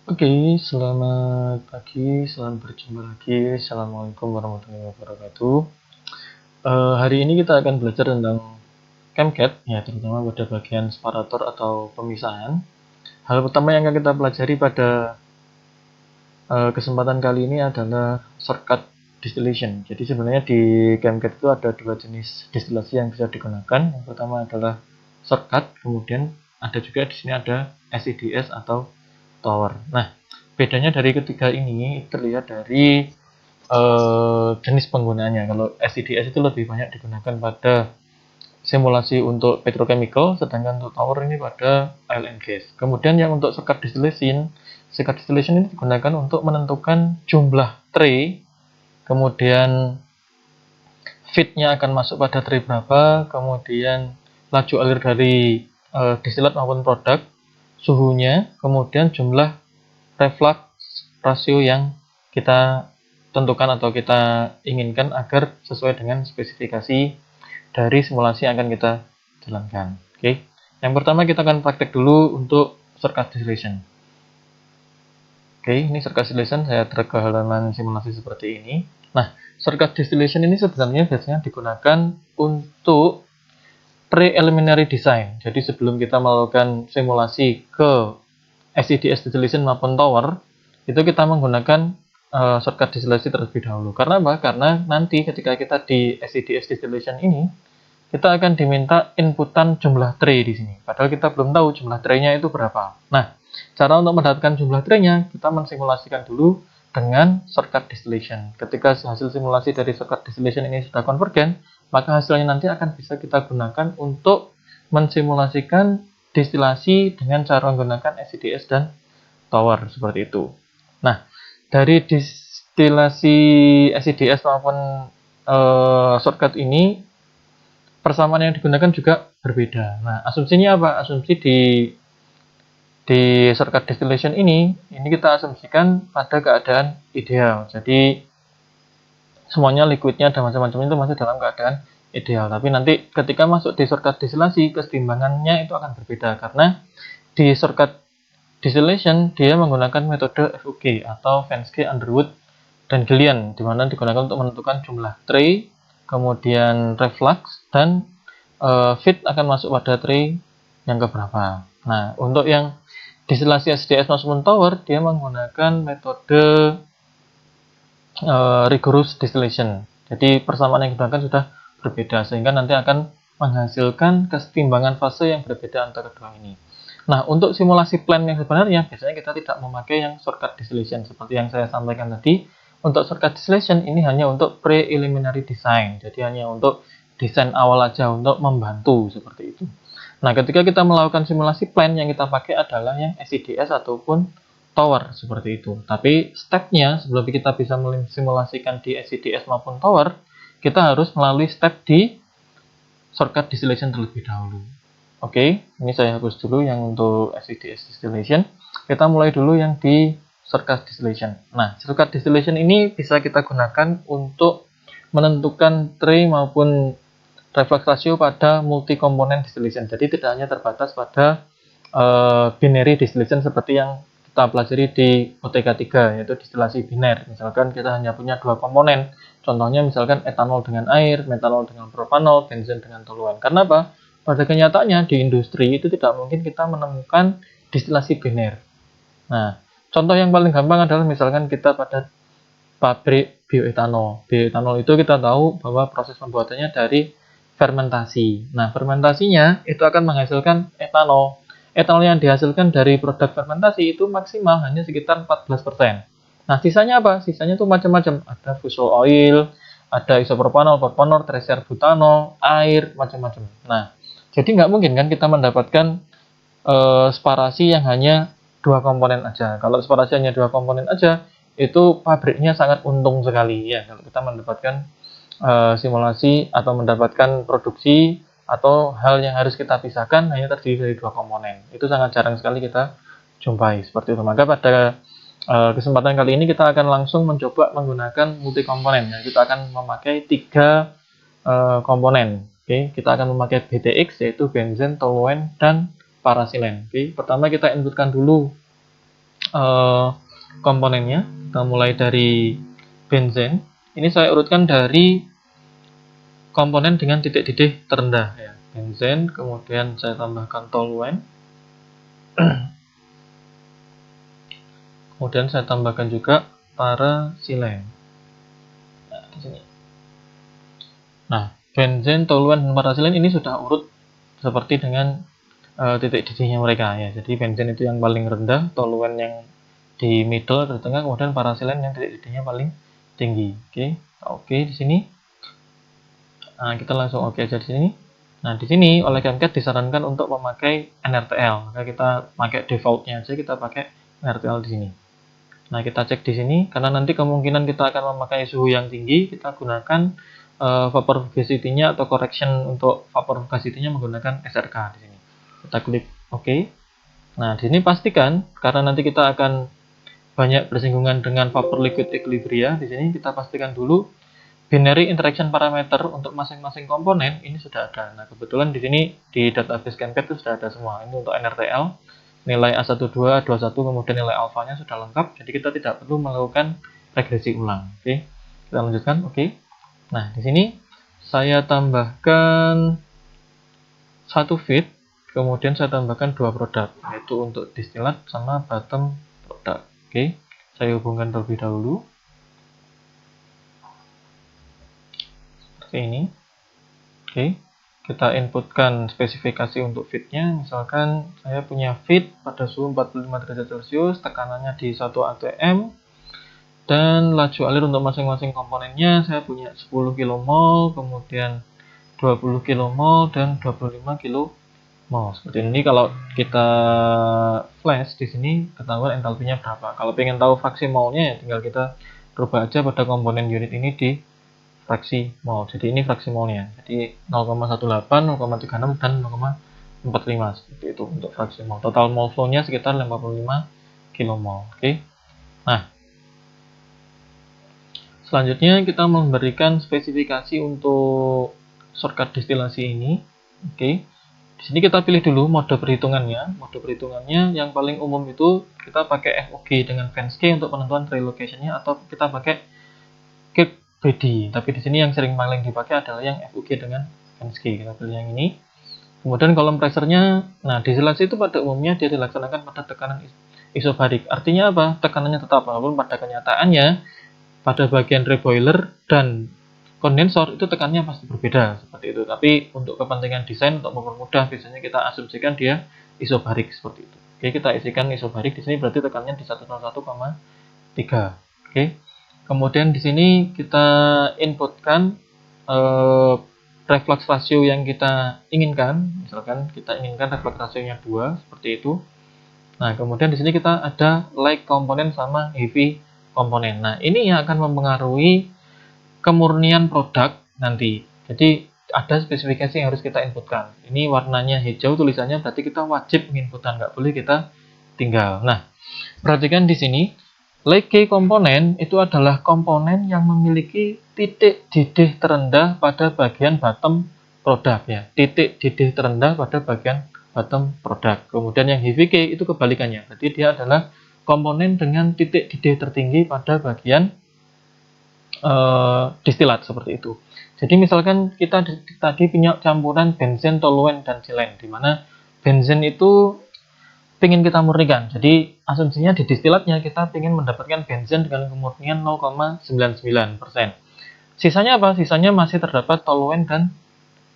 Oke, selamat pagi, selamat berjumpa lagi. Assalamualaikum warahmatullahi wabarakatuh. Hari ini kita akan belajar tentang ChemCat, ya, terutama pada bagian separator atau pemisahan. Hal pertama yang akan kita pelajari pada kesempatan kali ini adalah shortcut distillation. Jadi sebenarnya di ChemCat itu ada dua jenis distilasi yang bisa digunakan. Yang pertama adalah shortcut, kemudian ada juga di sini ada SIDS atau tower. Nah, bedanya dari ketiga ini terlihat dari jenis penggunaannya. Kalau SIDS itu lebih banyak digunakan pada simulasi untuk petrochemical, sedangkan untuk tower ini pada oil and gas. Kemudian yang untuk shortcut distillation ini digunakan untuk menentukan jumlah tray, kemudian feednya akan masuk pada tray berapa, kemudian laju alir dari distilat maupun produk, suhunya, kemudian jumlah reflux rasio yang kita tentukan atau kita inginkan agar sesuai dengan spesifikasi dari simulasi yang akan kita jalankan. Oke. Yang pertama kita akan praktek dulu untuk shortcut distillation. Oke, ini shortcut distillation, saya drag ke halaman simulasi seperti ini. Nah, shortcut distillation ini sebenarnya biasanya digunakan untuk preliminary design. Jadi sebelum kita melakukan simulasi ke SIDS distillation maupun tower, itu kita menggunakan shortcut distillation terlebih dahulu. Karena apa? Karena nanti ketika kita di SIDS distillation ini, kita akan diminta inputan jumlah tray di sini. Padahal kita belum tahu jumlah traynya itu berapa. Nah, cara untuk mendapatkan jumlah traynya, kita mensimulasikan dulu dengan shortcut distillation. Ketika hasil simulasi dari shortcut distillation ini sudah konvergen, maka hasilnya nanti akan bisa kita gunakan untuk mensimulasikan distilasi dengan cara menggunakan SIDS dan tower seperti itu. Nah, dari distilasi SIDS maupun shortcut ini persamaan yang digunakan juga berbeda. Nah, asumsinya apa? Asumsi di shortcut distillation ini kita asumsikan pada keadaan ideal. Jadi semuanya liquidnya dan macam-macam itu masih dalam keadaan ideal. Tapi nanti ketika masuk di shortcut distilasi, keseimbangannya itu akan berbeda karena di shortcut distillation dia menggunakan metode FUG atau Fenske, Underwood, dan Gillian, di mana digunakan untuk menentukan jumlah tray, kemudian reflux, dan feed akan masuk pada tray yang keberapa. Nah, untuk yang distilasi SDS maupun tower, dia menggunakan metode rigorous distillation. Jadi persamaan yang digunakan sudah berbeda, sehingga nanti akan menghasilkan kesetimbangan fase yang berbeda antara kedua ini. Nah, untuk simulasi plan yang sebenarnya, biasanya kita tidak memakai yang shortcut distillation. Seperti yang saya sampaikan tadi, untuk shortcut distillation ini hanya untuk preliminary design. Jadi hanya untuk desain awal aja, untuk membantu seperti itu. Nah, ketika kita melakukan simulasi plan, yang kita pakai adalah yang SIDS ataupun tower seperti itu. Tapi stepnya sebelum kita bisa mensimulasikan di SIDS maupun tower, kita harus melalui step di shortcut distillation terlebih dahulu. Oke, ini saya hapus dulu yang untuk SIDS distillation. Kita mulai dulu yang di shortcut distillation. Nah, shortcut distillation ini bisa kita gunakan untuk menentukan tray maupun reflux ratio pada multi komponen distillation. Jadi tidak hanya terbatas pada binary distillation seperti yang kita pelajari di UTK 3, yaitu distilasi biner. Misalkan kita hanya punya dua komponen, contohnya misalkan etanol dengan air, metanol dengan propanol, benzen dengan toluan. Karena apa? Pada kenyataannya di industri itu tidak mungkin kita menemukan distilasi biner. Nah, contoh yang paling gampang adalah misalkan kita pada pabrik bioetanol. Bioetanol itu kita tahu bahwa proses pembuatannya dari fermentasi. Nah, fermentasinya itu akan menghasilkan etanol. Etanol yang dihasilkan dari produk fermentasi itu maksimal hanya sekitar 14%. Nah, sisanya apa? Sisanya itu macam-macam. Ada fusel oil, ada isopropanol, propanol, triser butanol, air, macam-macam. Nah, jadi nggak mungkin kan kita mendapatkan sparasi yang hanya dua komponen aja. Kalau sparasi hanya dua komponen aja, itu pabriknya sangat untung sekali ya kalau kita mendapatkan simulasi atau mendapatkan produksi atau hal yang harus kita pisahkan hanya terdiri dari dua komponen. Itu sangat jarang sekali kita jumpai seperti itu. Maka pada kesempatan kali ini kita akan langsung mencoba menggunakan multi komponen. Ya. Kita akan memakai tiga komponen. Oke, kita akan memakai BTX yaitu benzen, toluen, dan parasilen. Oke, pertama kita inputkan dulu komponennya. Kita mulai dari benzen. Ini saya urutkan dari komponen dengan titik didih terendah ya. Benzen, kemudian saya tambahkan toluen. Kemudian saya tambahkan juga parasilen. Nah, di sini. Nah, benzen, toluen, dan parasilen ini sudah urut seperti dengan titik didihnya mereka ya. Jadi benzen itu yang paling rendah, toluen yang di middle atau di tengah, kemudian parasilen yang titik didihnya paling tinggi. Oke, di sini. Nah, kita langsung oke aja di sini. Nah, di sini oleh Camcat disarankan untuk memakai NRTL. Maka kita pakai defaultnya aja, kita pakai NRTL di sini. Nah, kita cek di sini karena nanti kemungkinan kita akan memakai suhu yang tinggi, kita gunakan vapor viscosity-nya atau correction untuk vapor viscosity-nya menggunakan SRK di sini. Kita klik oke. Nah, di sini pastikan karena nanti kita akan banyak bersinggungan dengan vapor liquid equilibria, di sini kita pastikan dulu binary interaction parameter untuk masing-masing komponen ini sudah ada. Nah, kebetulan di sini di database Camcat itu sudah ada semua. Ini untuk NRTL, nilai A12, A21, kemudian nilai alfanya sudah lengkap. Jadi kita tidak perlu melakukan regresi ulang. Oke. Kita lanjutkan. Oke. Nah, di sini saya tambahkan satu feed, kemudian saya tambahkan dua produk, yaitu untuk distilat sama bottom produk. Oke. Saya hubungkan terlebih dahulu. Seperti ini. Oke, kita inputkan spesifikasi untuk feednya. Misalkan saya punya feed pada suhu 45 derajat Celcius, tekanannya di 1 atm, dan laju alir untuk masing-masing komponennya saya punya 10 kmol, kemudian 20 kmol, dan 25 kmol. Seperti ini. Kalau kita flash di sini ketahuan entalpinya berapa. Kalau ingin tahu fraksi molnya ya tinggal kita rubah aja pada komponen unit ini di fraksi mol. Jadi ini fraksi molnya. Jadi 0,18, 0,36 dan 0,45 seperti itu untuk fraksi mol. Total mol flow-nya sekitar 55 kmol. Oke. Nah, selanjutnya kita memberikan spesifikasi untuk shortcut distilasi ini. Oke. Di sini kita pilih dulu mode perhitungannya. Mode perhitungannya yang paling umum itu kita pakai FOG dengan Fensky untuk penentuan relocation-nya, atau kita pakai Keep BD. Tapi di sini yang paling dipakai adalah yang FUG dengan Fensky. Kita pilih yang ini. Kemudian kolom pressure-nya, nah distilasi itu pada umumnya dia dilaksanakan pada tekanan isobarik. Artinya apa? Tekanannya tetap, walaupun pada kenyataannya pada bagian reboiler dan kondensor itu tekanannya pasti berbeda seperti itu. Tapi untuk kepentingan desain untuk mempermudah, biasanya kita asumsikan dia isobarik seperti itu. Oke, kita isikan isobarik di sini berarti tekanannya di 101,3. Oke. Kemudian di sini kita inputkan reflux rasio yang kita inginkan. Misalkan kita inginkan reflux rasionya 2 seperti itu. Nah, kemudian di sini kita ada light komponen sama heavy komponen. Nah, ini yang akan mempengaruhi kemurnian produk nanti. Jadi ada spesifikasi yang harus kita inputkan. Ini warnanya hijau tulisannya, berarti kita wajib menginputkan, nggak boleh kita tinggal. Nah, perhatikan di sini. Leakage komponen itu adalah komponen yang memiliki titik didih terendah pada bagian bottom produk ya. Titik didih terendah pada bagian bottom produk. Kemudian yang heavy key itu kebalikannya. Berarti dia adalah komponen dengan titik didih tertinggi pada bagian distilat seperti itu. Jadi misalkan kita tadi punya campuran benzen, toluen, dan silen, di mana benzen itu ingin kita murnikan. Jadi asumsinya di distilatnya kita ingin mendapatkan benzen dengan kemurnian 0,99%. Sisanya apa? Sisanya masih terdapat toluen dan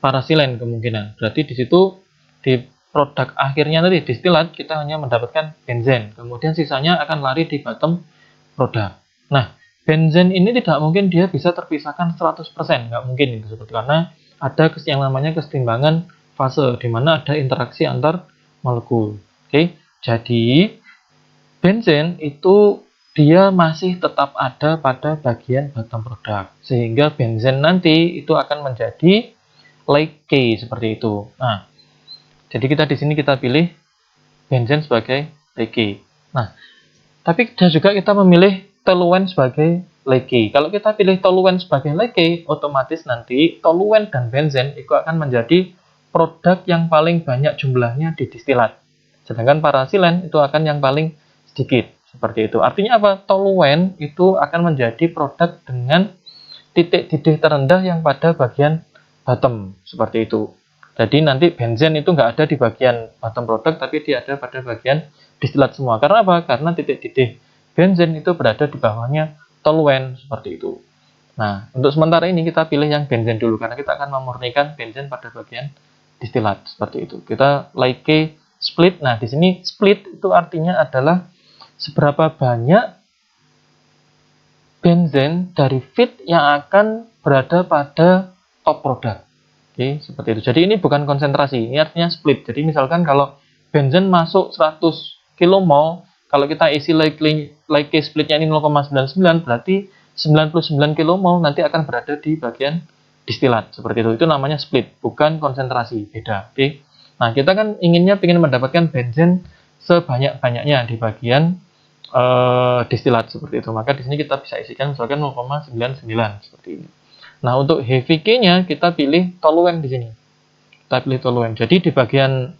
parasilen kemungkinan. Berarti di situ di produk akhirnya nanti distilat kita hanya mendapatkan benzen. Kemudian sisanya akan lari di bottom produk. Nah, benzen ini tidak mungkin dia bisa terpisahkan 100%, nggak mungkin itu seperti, karena ada yang namanya kesetimbangan fase di mana ada interaksi antar molekul. Oke, jadi benzen itu dia masih tetap ada pada bagian bottom produk, sehingga benzen nanti itu akan menjadi leakage seperti itu. Nah, jadi kita di sini kita pilih benzen sebagai leakage. Nah, tapi juga kita memilih toluen sebagai leakage. Kalau kita pilih toluen sebagai leakage, otomatis nanti toluen dan benzen itu akan menjadi produk yang paling banyak jumlahnya di distilat. Sedangkan parasilen itu akan yang paling sedikit. Seperti itu. Artinya apa? Toluen itu akan menjadi produk dengan titik didih terendah yang pada bagian bottom. Seperti itu. Jadi nanti benzen itu nggak ada di bagian bottom produk, tapi dia ada pada bagian distilat semua. Karena apa? Karena titik didih benzen itu berada di bawahnya toluen. Seperti itu. Nah, untuk sementara ini kita pilih yang benzen dulu, karena kita akan memurnikan benzen pada bagian distilat. Seperti itu. Kita like split. Nah, di sini split itu artinya adalah seberapa banyak benzen dari feed yang akan berada pada top produk. Oke, seperti itu. Jadi ini bukan konsentrasi, ini artinya split. Jadi misalkan kalau benzen masuk 100 kmol, kalau kita isi like splitnya ini 0,99, berarti 99 kmol nanti akan berada di bagian distilat. Seperti itu. Itu namanya split, bukan konsentrasi. Beda. Oke. Nah, kita kan ingin mendapatkan benzen sebanyak-banyaknya di bagian distilat seperti itu. Maka di sini kita bisa isikan misalkan 0,99 seperti ini. Nah, untuk HVK-nya kita pilih toluen di sini. Kita pilih toluen. Jadi di bagian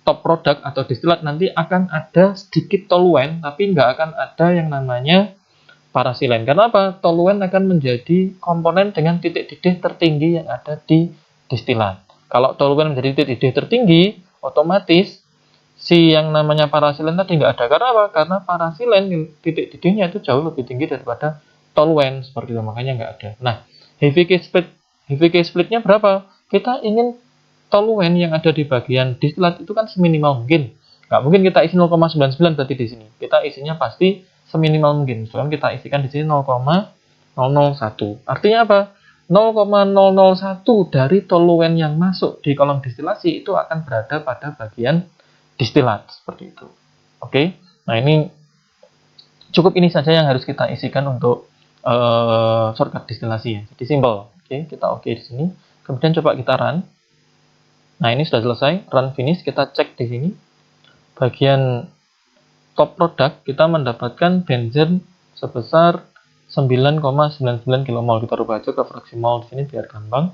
top product atau distilat nanti akan ada sedikit toluen, tapi nggak akan ada yang namanya parasilen. Karena apa? Toluen akan menjadi komponen dengan titik didih tertinggi yang ada di distilat. Kalau toluen menjadi titik didih tertinggi, otomatis si yang namanya parasilen tadi nggak ada. Karena apa? Karena parasilen titik didihnya itu jauh lebih tinggi daripada toluen, seperti itu. Makanya nggak ada. Nah, HVK splitnya berapa? Kita ingin toluen yang ada di bagian distilat itu kan seminimal mungkin. Nggak mungkin kita isi 0,99 berarti di sini. Kita isinya pasti seminimal mungkin. Soalnya kita isikan di sini 0,001. Artinya apa? 0,001 dari toluen yang masuk di kolom distilasi itu akan berada pada bagian distilat seperti itu. Oke. Nah, ini cukup ini saja yang harus kita isikan untuk shortcut distilasi ya. Jadi simple. Oke, kita oke di sini. Kemudian coba kita run. Nah, ini sudah selesai. Run finish. Kita cek di sini. Bagian top product kita mendapatkan benzen sebesar 9,99 kmol. Kita rubah aja ke fraksi mol di sini biar gampang.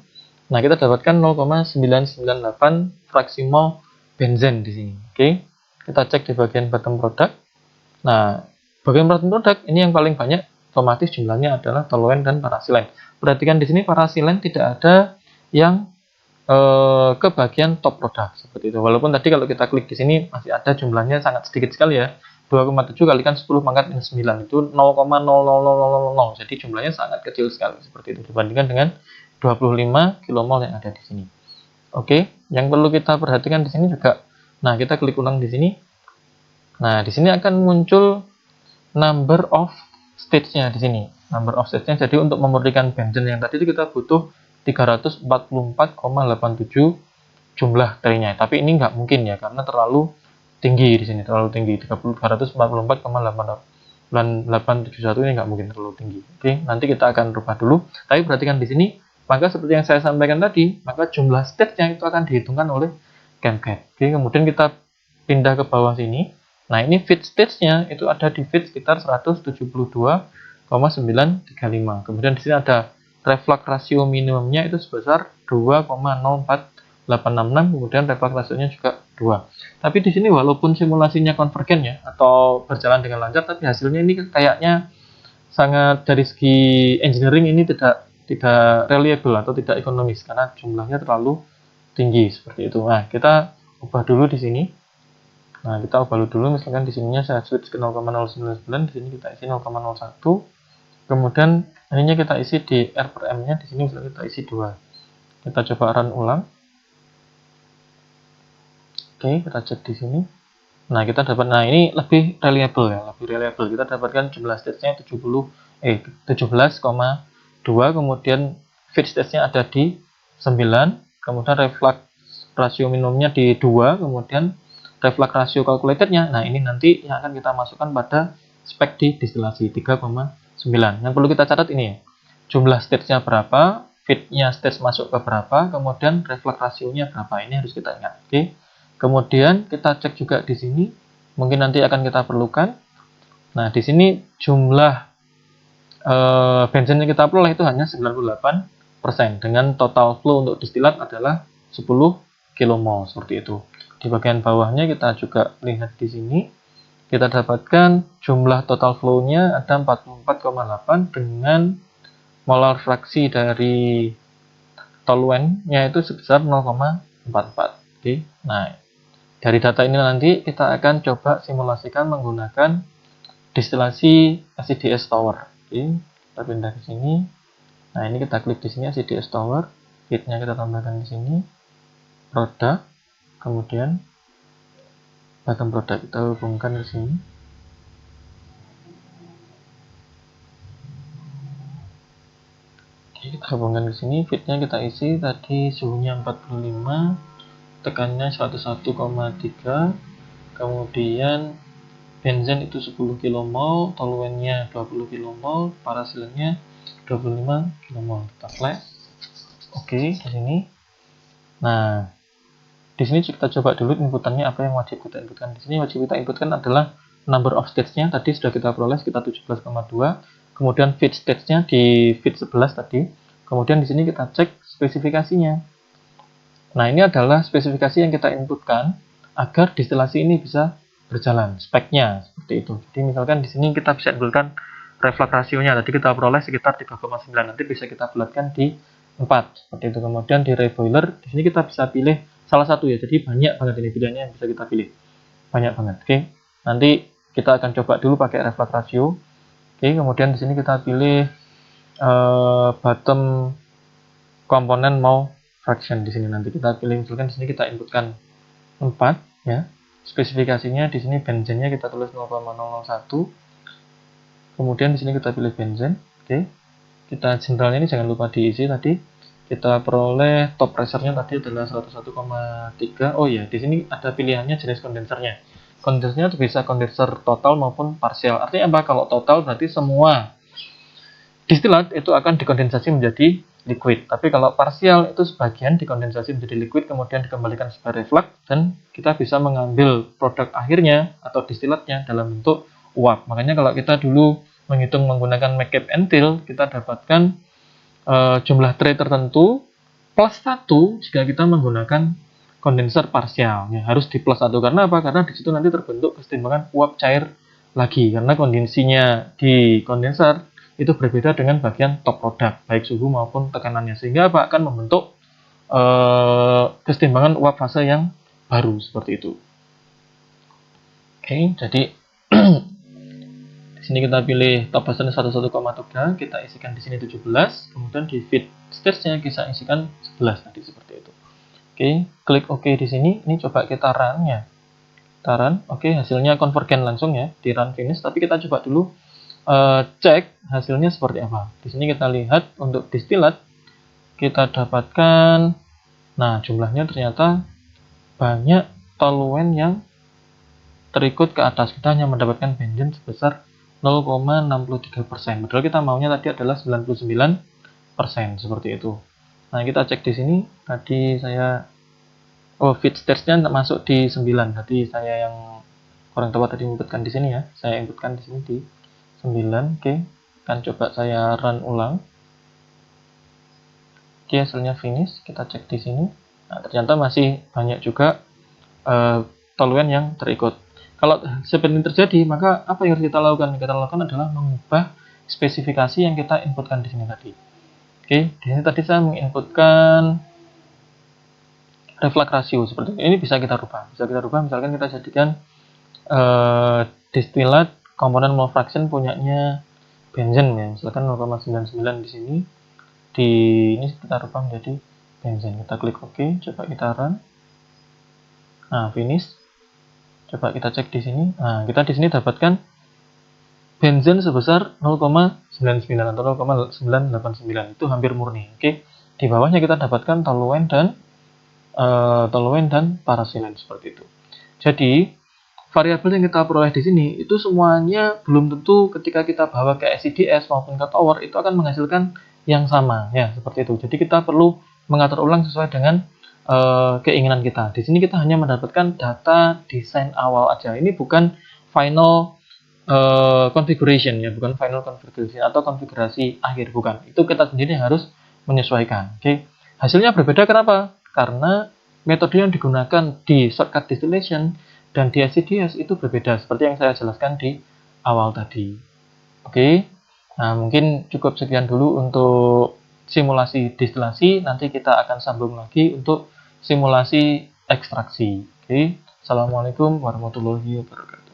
Nah, kita dapatkan 0,998 fraksi mol benzen di sini. Oke. Kita cek di bagian bottom product. Nah, bagian bottom product ini yang paling banyak, otomatis jumlahnya adalah toluen dan parasilen. Perhatikan di sini parasilen tidak ada yang ke bagian top product seperti itu. Walaupun tadi kalau kita klik di sini masih ada jumlahnya sangat sedikit sekali ya. 2,7 kalikan 10 pangkat minus 9 itu 0,00000. Jadi jumlahnya sangat kecil sekali seperti itu dibandingkan dengan 25 kmol yang ada di sini. Oke, yang perlu kita perhatikan di sini juga. Nah, kita klik ulang di sini. Nah, di sini akan muncul number of stage-nya di sini. Number of stage-nya. Jadi untuk memurnikan benzen yang tadi itu kita butuh 344,87 jumlah trinya. Tapi ini nggak mungkin ya, karena terlalu tinggi di sini, terlalu tinggi. 344,871 ini nggak mungkin, terlalu tinggi. Oke, nanti kita akan rubah dulu. Tapi perhatikan di sini, maka seperti yang saya sampaikan tadi, maka jumlah stage-nya itu akan dihitungkan oleh ChemCAD. Oke, kemudian kita pindah ke bawah sini. Nah, ini feed stage-nya itu ada di feed sekitar 172,935. Kemudian di sini ada reflux rasio minimumnya itu sebesar 2,04866, kemudian reflux rasionya juga 2. Tapi di sini walaupun simulasinya konvergen ya, atau berjalan dengan lancar, tapi hasilnya ini kayaknya sangat dari segi engineering ini tidak reliable atau tidak ekonomis karena jumlahnya terlalu tinggi seperti itu. Nah, kita ubah dulu di sini. Nah, kita ubah dulu, misalkan di sininya saya switch ke 0,099, di sini kita isi 0,01. Kemudian ininya kita isi di R per M-nya, di sini misalnya kita isi 2. Kita coba run ulang. Oke, kita cek di sini. Nah, kita dapat, nah ini lebih reliable ya, lebih reliable. Kita dapatkan jumlah stage-nya 17,2, kemudian feed stage-nya ada di 9, kemudian reflux rasio minimumnya di 2, kemudian reflux rasio calculated-nya. Nah, ini nanti yang akan kita masukkan pada spek di distilasi 3,9. Yang perlu kita catat ini ya. Jumlah stage-nya berapa, feed-nya stage masuk ke berapa, kemudian reflux rasionya berapa. Ini harus kita ingat. Oke. Kemudian kita cek juga di sini, mungkin nanti akan kita perlukan. Nah, di sini jumlah benzen yang kita peroleh itu hanya 98%, dengan total flow untuk distilat adalah 10 kmol seperti itu. Di bagian bawahnya kita juga lihat di sini, kita dapatkan jumlah total flow-nya ada 44,8 dengan molar fraksi dari toluennya itu sebesar 0,44. Oke. Nah, dari data ini nanti kita akan coba simulasikan menggunakan distilasi ACDS tower. Oke, kita pindah ke sini. Nah, ini kita klik di sini ACDS tower, feed-nya kita tambahkan di sini, produk, kemudian bottom produk kita hubungkan ke sini. Oke, kita hubungkan ke sini, feed-nya kita isi tadi suhunya 45, tekannya 101,3, kemudian benzen itu 10 kmol, toluennya 20 kmol, parasilennya 25 kmol. Kita flash. Oke, di sini. Nah, di sini kita coba dulu inputannya apa yang wajib kita inputkan. Di sini wajib kita inputkan adalah number of states-nya. Tadi sudah kita peroleh sekitar 17,2. Kemudian feed states-nya di feed 11 tadi. Kemudian di sini kita cek spesifikasinya. Nah, ini adalah spesifikasi yang kita inputkan agar distilasi ini bisa berjalan, speknya seperti itu. Jadi misalkan di sini kita bisa inputkan reflux rasionya, tadi kita peroleh sekitar 3,9, nanti bisa kita bulatkan di 4 seperti itu. Kemudian di reboiler di sini kita bisa pilih salah satu ya, jadi banyak banget ini pilihannya yang bisa kita pilih, banyak banget. Oke, nanti kita akan coba dulu pakai reflux rasio. Oke, kemudian di sini kita pilih bottom komponen mau fraction. Di sini nanti kita pilih, misalkan di sini kita inputkan 4 ya. Spesifikasinya di sini benzennya kita tulis 0,001. Kemudian di sini kita pilih benzen. Oke. Kita generalnya ini jangan lupa diisi tadi. Kita peroleh top pressure-nya tadi adalah 101,3. Oh ya, di sini ada pilihannya jenis kondensernya. Kondensernya bisa kondenser total maupun parsial. Artinya apa? Kalau total berarti semua distilat itu akan dikondensasi menjadi liquid. Tapi kalau parsial itu sebagian dikondensasi menjadi liquid kemudian dikembalikan sebagai reflux dan kita bisa mengambil produk akhirnya atau distilatnya dalam bentuk uap. Makanya kalau kita dulu menghitung menggunakan McCabe Entil, kita dapatkan jumlah tray tertentu plus 1 jika kita menggunakan kondenser parsial. Ya, harus di plus 1 karena apa? Karena di situ nanti terbentuk kesetimbangan uap cair lagi karena kondisinya di kondenser itu berbeda dengan bagian top produk, baik suhu maupun tekanannya, sehingga apa akan membentuk kesetimbangan uap fase yang baru seperti itu. Oke, jadi di sini kita pilih top pressure 11,3, kita isikan di sini 17, kemudian di feed stage-nya kita isikan 11 tadi seperti itu. Oke, klik OK di sini. Ini coba kita run ya. Kita run. Oke, hasilnya konvergen langsung ya di run finish, tapi kita coba dulu cek hasilnya seperti apa. Di sini kita lihat untuk distilat kita dapatkan, nah jumlahnya ternyata banyak toluen yang terikut ke atas. Kita hanya mendapatkan benzen sebesar 0,63%. Padahal kita maunya tadi adalah 99% seperti itu. Nah kita cek di sini. Tadi saya feed stage-nya masuk di 9. Tadi saya yang kurang tepat tadi inputkan di sini ya. Saya inputkan di sini di 9. Oke, akan coba saya run ulang. Oke, hasilnya finish. Kita cek di sini. Nah, ternyata masih banyak juga toluen yang terikut. Kalau seperti ini terjadi, maka apa yang harus kita lakukan? Yang kita lakukan adalah mengubah spesifikasi yang kita inputkan di sini tadi. Oke, di sini tadi saya menginputkan reflux ratio seperti ini. Ini bisa kita rubah. Bisa kita rubah, misalkan kita jadikan distilat komponen mole fraction punyanya benzen ya, misalkan 0,99 di sini. Ini kita rubah menjadi benzen. Kita klik OK, coba kita run. Nah, finish. Coba kita cek di sini. Nah, kita di sini dapatkan benzen sebesar 0,99 atau 0,989. Itu hampir murni. Oke. Di bawahnya kita dapatkan toluen dan parasilen seperti itu. Jadi, variabel yang kita peroleh di sini itu semuanya belum tentu ketika kita bawa ke ACDS maupun ke tower itu akan menghasilkan yang sama ya, seperti itu. Jadi kita perlu mengatur ulang sesuai dengan keinginan kita. Di sini kita hanya mendapatkan data desain awal aja. Ini bukan final configuration ya, bukan final configuration atau konfigurasi akhir, bukan. Itu kita sendiri harus menyesuaikan. Oke. Hasilnya berbeda kenapa? Karena metode yang digunakan di shortcut distillation dan di ACDS itu berbeda seperti yang saya jelaskan di awal tadi. Oke. Nah, mungkin cukup sekian dulu untuk simulasi destilasi. Nanti kita akan sambung lagi untuk simulasi ekstraksi. Oke. Assalamualaikum warahmatullahi wabarakatuh.